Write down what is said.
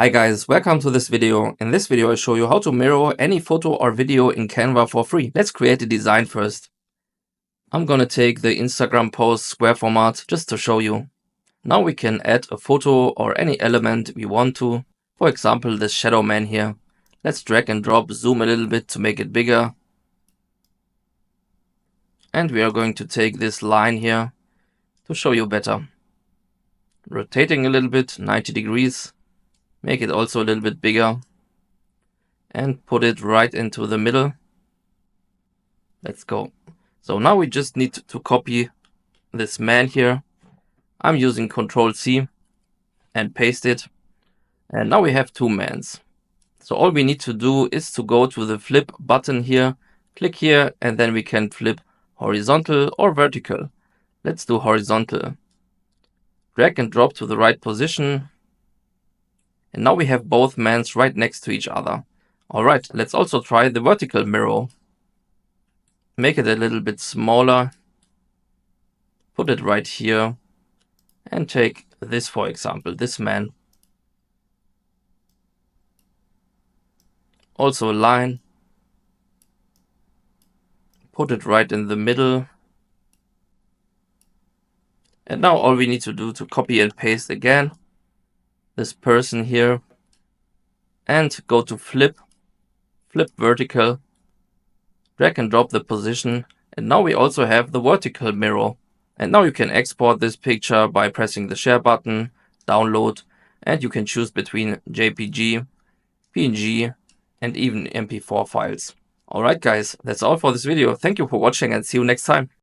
Hi guys, welcome to this video. In this video I show you how to mirror any photo or video in Canva for free. Let's create a design first. I'm gonna take the Instagram post square format just to show you. Now we can add a photo or any element we want to. For example, this shadow man here. Let's drag and drop, zoom a little bit to make it bigger. And we are going to take this line here to show you better. Rotating a little bit, 90 degrees. Make it also a little bit bigger and put it right into the middle. Let's go. So now we just need to copy this man here. I'm using Ctrl+C and paste it. And now we have two mans. So all we need to do is to go to the flip button here, click here, and then we can flip horizontal or vertical. Let's do horizontal. Drag and drop to the right position. And now we have both mans right next to each other. Alright, let's also try the vertical mirror. Make it a little bit smaller. Put it right here. And take this, for example, this man. Also a line. Put it right in the middle. And now all we need to do to copy and paste again this person here. And go to flip vertical. Drag and drop the position. And now we also have the vertical mirror. And now you can export this picture by pressing the share button, download, and you can choose between JPG, PNG, and even MP4 files. Alright guys, that's all for this video. Thank you for watching and see you next time.